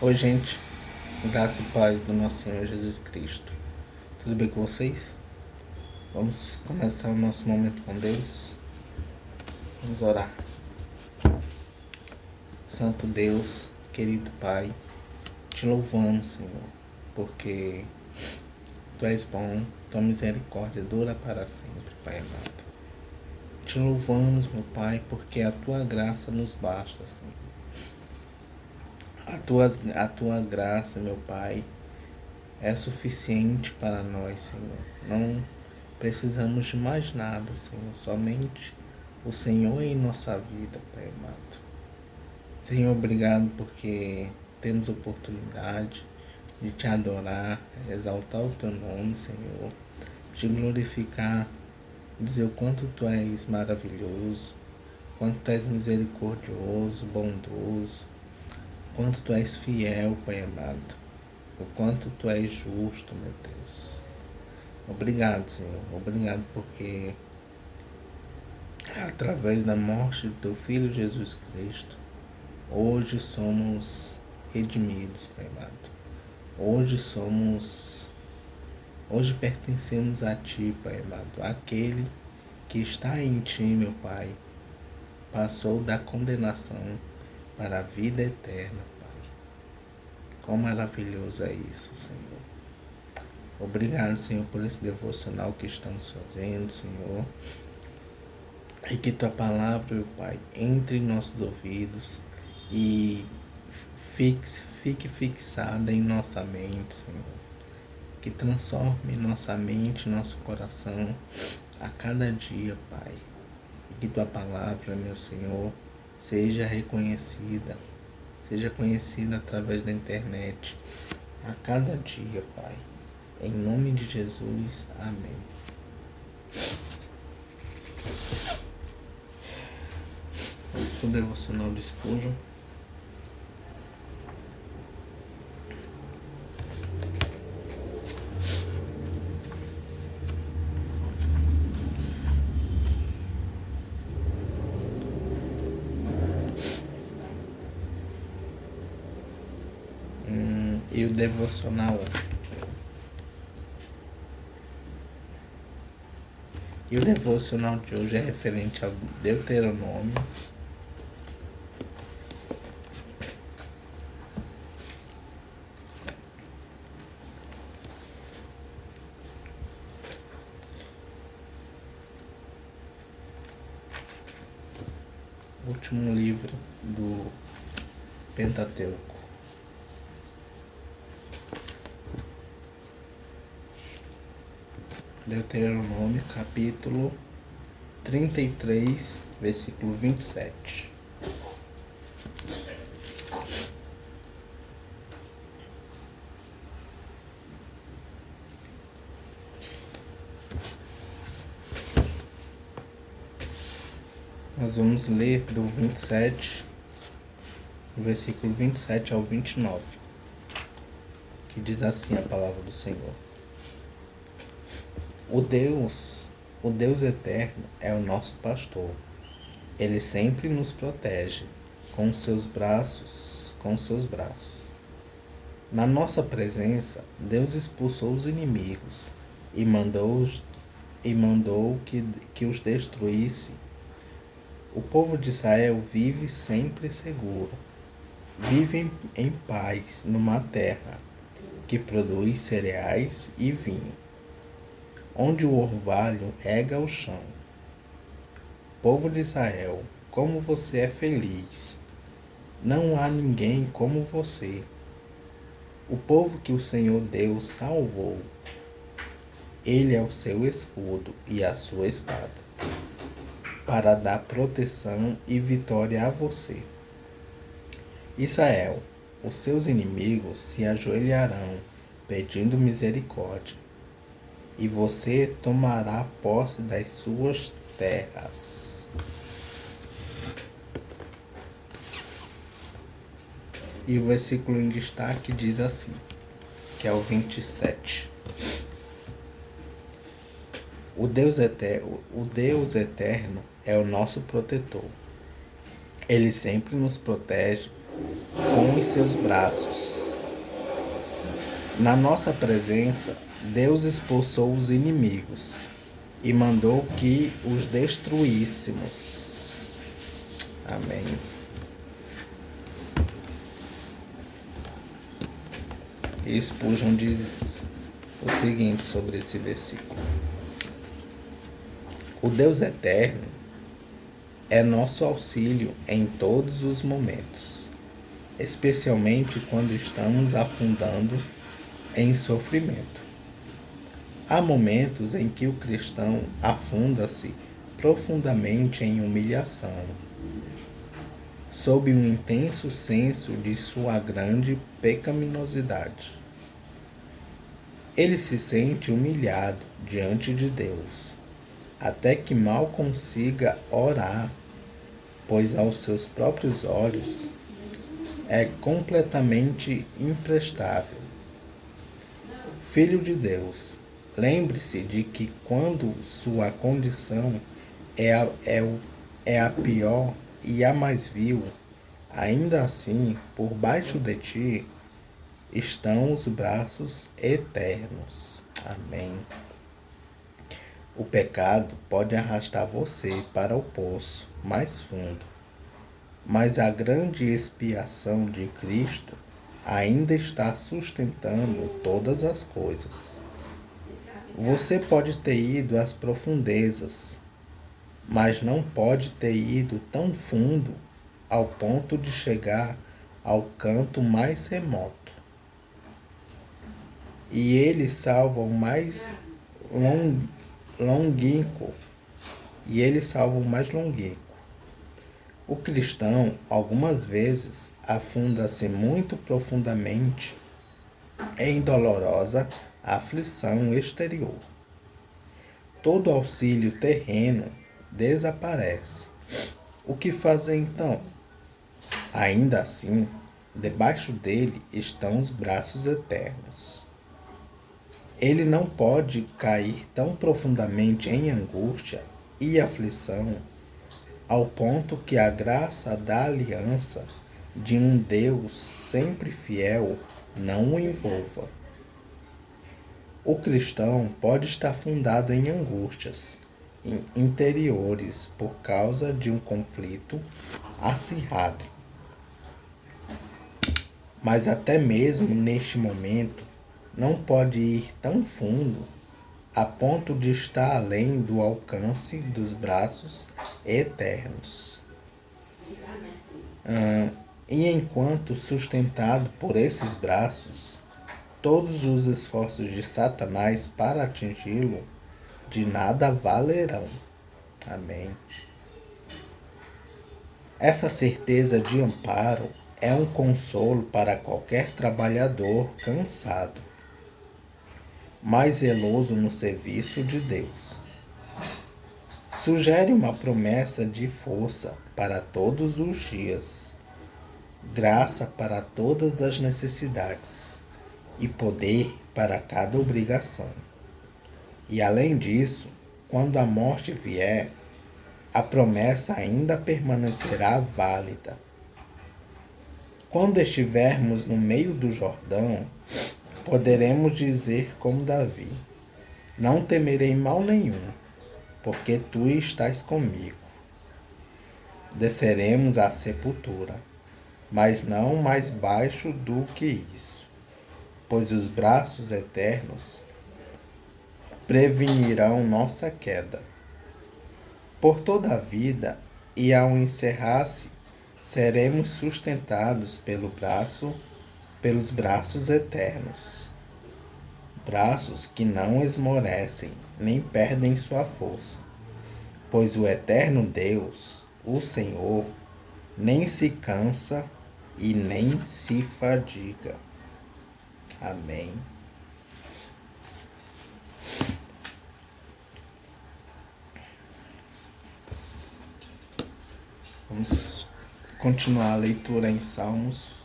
Oi, gente, graça e paz do nosso Senhor Jesus Cristo. Tudo bem com vocês? Vamos começar o nosso momento com Deus. Vamos orar. Santo Deus, querido Pai, te louvamos, Senhor, porque Tu és bom, Tua misericórdia dura para sempre, Pai amado. Te louvamos, meu Pai, porque a Tua graça nos basta, Senhor. A tua graça, meu Pai, é suficiente para nós, Senhor. Não precisamos de mais nada, Senhor. Somente o Senhor em nossa vida, Pai amado. Senhor, obrigado porque temos oportunidade de te adorar, exaltar o teu nome, Senhor. Te glorificar, dizer o quanto tu és maravilhoso, quanto tu és misericordioso, bondoso, quanto tu és fiel, Pai amado, o quanto tu és justo, meu Deus. Obrigado, Senhor. Obrigado porque através da morte do teu Filho Jesus Cristo, hoje somos redimidos, Pai amado. Hoje pertencemos a Ti, Pai amado. Aquele que está em Ti, meu Pai, passou da condenação para a vida eterna, Pai. Quão maravilhoso é isso, Senhor. Obrigado, Senhor, por esse devocional que estamos fazendo, Senhor. E que Tua palavra, meu Pai, entre em nossos ouvidos e fique fixada em nossa mente, Senhor. Que transforme nossa mente, nosso coração a cada dia, Pai. E que Tua palavra, meu Senhor, seja conhecida através da internet a cada dia, Pai. Em nome de Jesus, amém. Vamos para o devocional de Spurgeon. E o devocional de hoje é referente ao Deuteronômio, último livro do Pentateuco. Deuteronômio, capítulo 33, versículo 27. Nós vamos ler do 27, do versículo 27 ao 29, que diz assim a palavra do Senhor. O Deus eterno é o nosso pastor. Ele sempre nos protege com seus braços. Na nossa presença, Deus expulsou os inimigos e mandou que os destruísse. O povo de Israel vive sempre seguro. Vive em paz numa terra que produz cereais e vinho, onde o orvalho rega o chão. Povo de Israel, como você é feliz! Não há ninguém como você. O povo que o Senhor Deus salvou. Ele é o seu escudo e a sua espada, para dar proteção e vitória a você. Israel, os seus inimigos se ajoelharão, pedindo misericórdia, e você tomará posse das suas terras. E o versículo em destaque diz assim, que é o 27. O Deus eterno é o nosso protetor. Ele sempre nos protege com em seus braços. Na nossa presença, Deus expulsou os inimigos e mandou que os destruíssemos. Amém. E Spurgeon diz o seguinte sobre esse versículo: o Deus eterno é nosso auxílio em todos os momentos, especialmente quando estamos afundando em sofrimento. Há momentos em que o cristão afunda-se profundamente em humilhação, sob um intenso senso de sua grande pecaminosidade. Ele se sente humilhado diante de Deus, até que mal consiga orar, pois aos seus próprios olhos é completamente imprestável. Filho de Deus, lembre-se de que quando sua condição é a pior e a mais vil, ainda assim, por baixo de ti, estão os braços eternos. Amém. O pecado pode arrastar você para o poço mais fundo, mas a grande expiação de Cristo ainda está sustentando todas as coisas. Você pode ter ido às profundezas, mas não pode ter ido tão fundo ao ponto de chegar ao canto mais remoto. E ele salva o mais longínquo. O cristão, algumas vezes, afunda-se muito profundamente em dolorosa aflição exterior. Todo auxílio terreno desaparece. O que fazer então? Ainda assim, debaixo dele estão os braços eternos. Ele não pode cair tão profundamente em angústia e aflição ao ponto que a graça da aliança de um Deus sempre fiel não o envolva. O cristão pode estar fundado em angústias interiores por causa de um conflito acirrado. Mas até mesmo neste momento não pode ir tão fundo a ponto de estar além do alcance dos braços eternos. E enquanto sustentado por esses braços, todos os esforços de Satanás para atingi-lo de nada valerão. Amém. Essa certeza de amparo é um consolo para qualquer trabalhador cansado, mas zeloso no serviço de Deus. Sugere uma promessa de força para todos os dias, graça para todas as necessidades e poder para cada obrigação. E além disso, quando a morte vier, a promessa ainda permanecerá válida. Quando estivermos no meio do Jordão, poderemos dizer como Davi: não temerei mal nenhum, porque tu estás comigo. Desceremos à sepultura, mas não mais baixo do que isso, pois os braços eternos prevenirão nossa queda. Por toda a vida, e ao encerrar-se, seremos sustentados pelos braços eternos. Braços que não esmorecem, nem perdem sua força, pois o eterno Deus, o Senhor, nem se cansa e nem se fadiga. Amém. Vamos continuar a leitura em Salmos.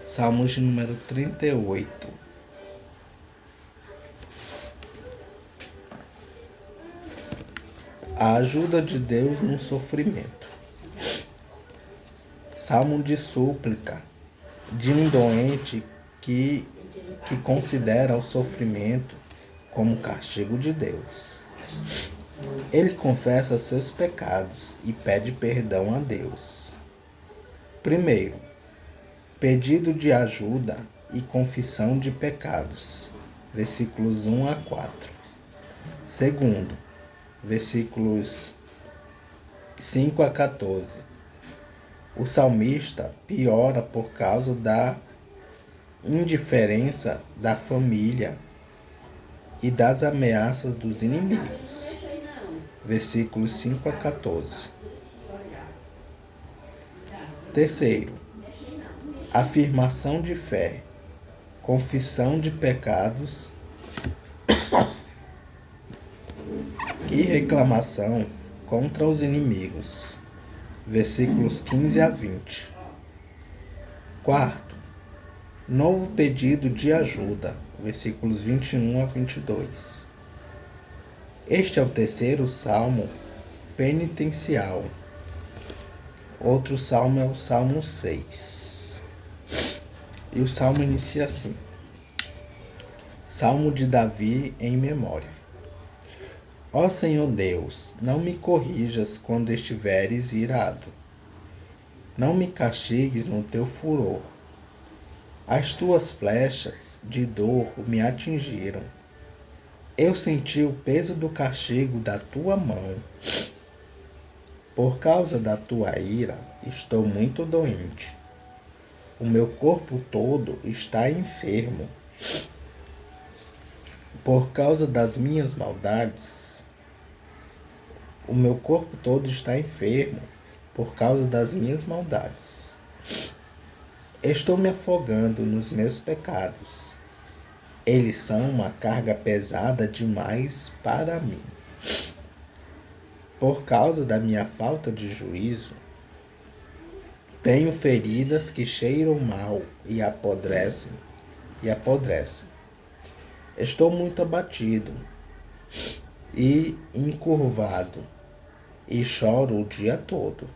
Salmos de número 38. A ajuda de Deus no sofrimento. Salmo de súplica de um doente que considera o sofrimento como castigo de Deus. Ele confessa seus pecados e pede perdão a Deus. Primeiro, pedido de ajuda e confissão de pecados. Versículos 1 a 4. Segundo, versículos 5 a 14. O salmista piora por causa da indiferença da família e das ameaças dos inimigos. Versículos 5 a 14. Terceiro, afirmação de fé, confissão de pecados e reclamação contra os inimigos. Versículos 15 a 20. Quarto, novo pedido de ajuda. Versículos 21 a 22. Este é o terceiro salmo penitencial. Outro salmo é o Salmo 6. E o salmo inicia assim: Salmo de Davi em memória. Ó Senhor Deus, não me corrijas quando estiveres irado. Não me castigues no teu furor. As tuas flechas de dor me atingiram. Eu senti o peso do castigo da tua mão. Por causa da tua ira, estou muito doente. O meu corpo todo está enfermo. Por causa das minhas maldades, o meu corpo todo está enfermo por causa das minhas maldades. Estou me afogando nos meus pecados. Eles são uma carga pesada demais para mim. Por causa da minha falta de juízo, tenho feridas que cheiram mal e apodrecem. Estou muito abatido e encurvado e choro o dia todo.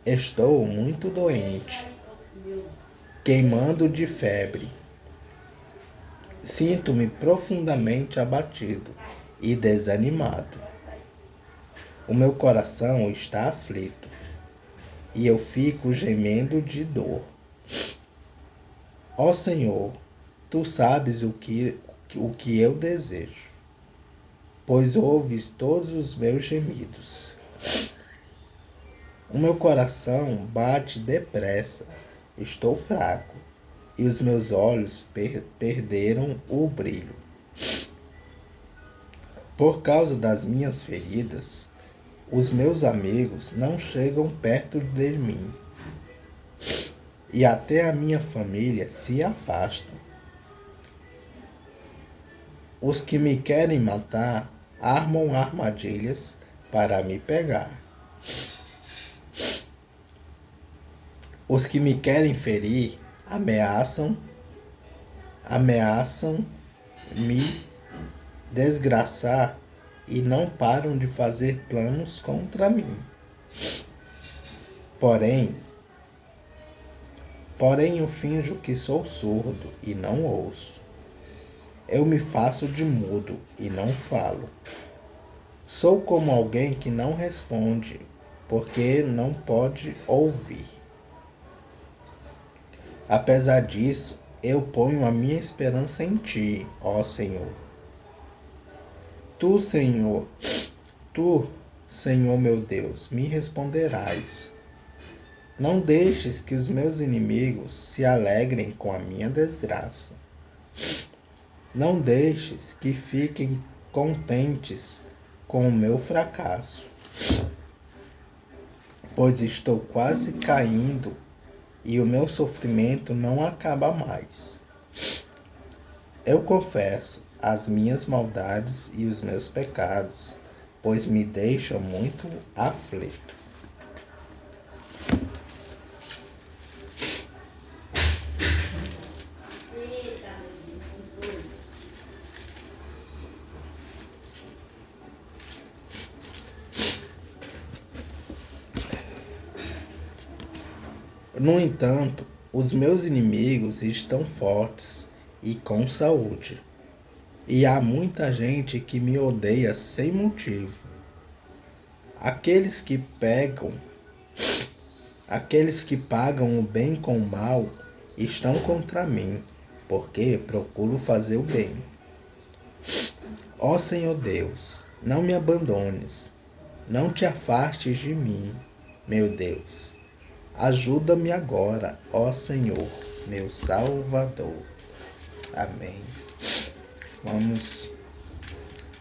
Estou muito doente, queimando de febre. Sinto-me profundamente abatido e desanimado. O meu coração está aflito e eu fico gemendo de dor. Ó Senhor, tu sabes o que eu desejo, pois ouves todos os meus gemidos. O meu coração bate depressa, estou fraco, e os meus olhos perderam o brilho. Por causa das minhas feridas, os meus amigos não chegam perto de mim, e até a minha família se afasta. Os que me querem matar armam armadilhas para me pegar. Os que me querem ferir ameaçam me desgraçar e não param de fazer planos contra mim. Porém, eu finjo que sou surdo e não ouço. Eu me faço de mudo e não falo. Sou como alguém que não responde, porque não pode ouvir. Apesar disso, eu ponho a minha esperança em ti, ó Senhor. Tu, Senhor meu Deus, me responderás. Não deixes que os meus inimigos se alegrem com a minha desgraça. Não deixes que fiquem contentes com o meu fracasso, pois estou quase caindo e o meu sofrimento não acaba mais. Eu confesso as minhas maldades e os meus pecados, pois me deixam muito aflito. No entanto, os meus inimigos estão fortes e com saúde, e há muita gente que me odeia sem motivo. Aqueles que pegam, aqueles que pagam o bem com o mal estão contra mim, porque procuro fazer o bem. Ó Senhor Deus, não me abandones, não te afastes de mim, meu Deus. Ajuda-me agora, ó Senhor, meu Salvador. Amém. Vamos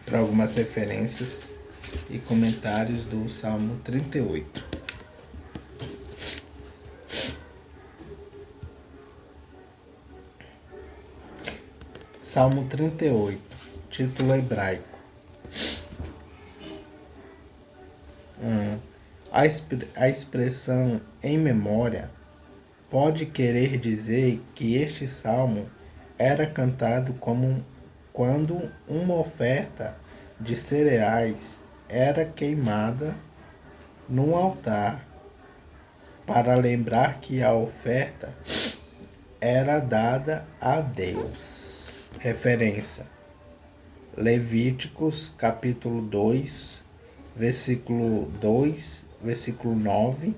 para algumas referências e comentários do Salmo 38. Salmo 38, título hebraico. A expressão em memória pode querer dizer que este salmo era cantado quando uma oferta de cereais era queimada no altar, para lembrar que a oferta era dada a Deus. Referência: Levíticos capítulo 2, versículo 2, versículo 9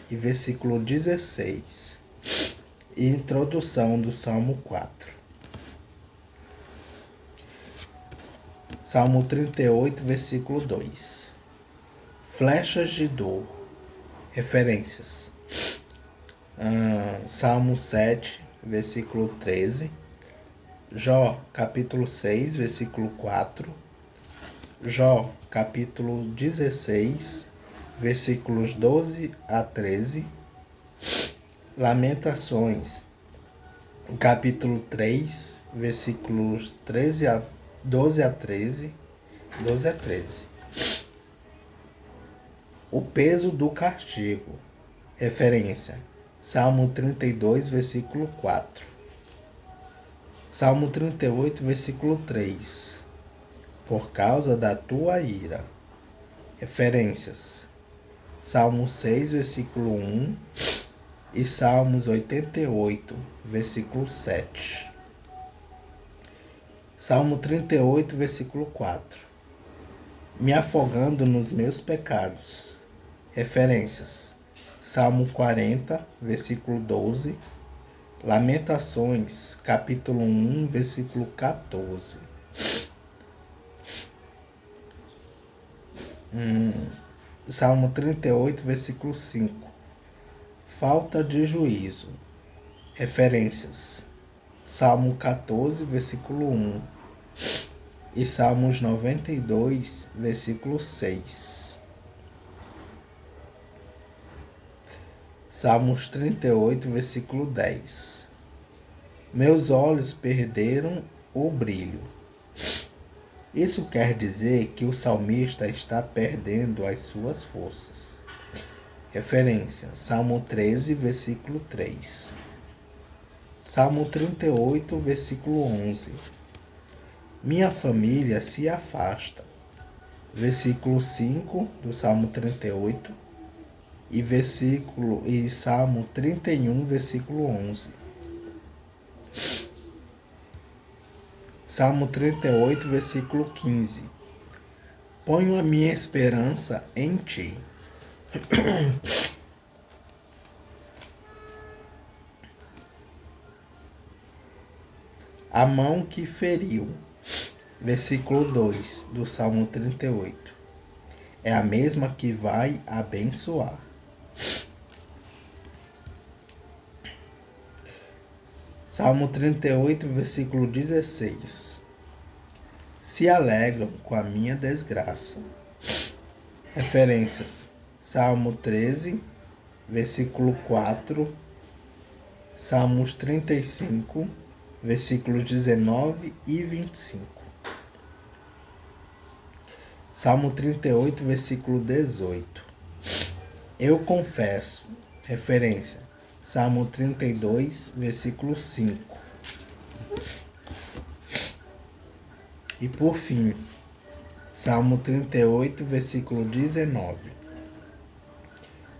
e versículo 16. E introdução do Salmo 4. Salmo 38, versículo 2. Flechas de dor. Referências: Salmo 7, versículo 13. Jó, capítulo 6, versículo 4. Jó, capítulo 16, versículos 12 a 13. Lamentações, capítulo 3, versículos 12 a 13. O peso do castigo. Referência: Salmo 32, versículo 4. Salmo 38, versículo 3. Por causa da tua ira. Referências: Salmo 6, versículo 1 e Salmos 88, versículo 7. Salmo 38, versículo 4. Me afogando nos meus pecados. Referências: Salmo 40, versículo 12. Lamentações, capítulo 1, versículo 14. Salmo 38, versículo 5. Falta de juízo. Referências: Salmo 14, versículo 1 e Salmos 92, versículo 6. Salmos 38, versículo 10. Meus olhos perderam o brilho. Isso quer dizer que o salmista está perdendo as suas forças. Referência: Salmo 13, versículo 3. Salmo 38, versículo 11. Minha família se afasta. Versículo 5 do Salmo 38 e Salmo 31, versículo 11. Salmo 38, versículo 15. Ponho a minha esperança em ti. A mão que feriu. Versículo 2 do Salmo 38. É a mesma que vai abençoar. Salmo 38, versículo 16. Se alegram com a minha desgraça. Referências: Salmo 13, versículo 4. Salmos 35, versículos 19 e 25. Salmo 38, versículo 18. Eu confesso. Referência: Salmo 32, versículo 5. E por fim, Salmo 38, versículo 19.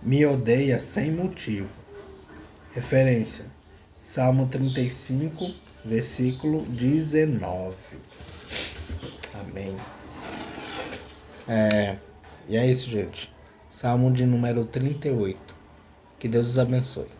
Me odeia sem motivo. Referência: Salmo 35, versículo 19. Amém. E é isso, gente. Salmo de número 38. Que Deus os abençoe.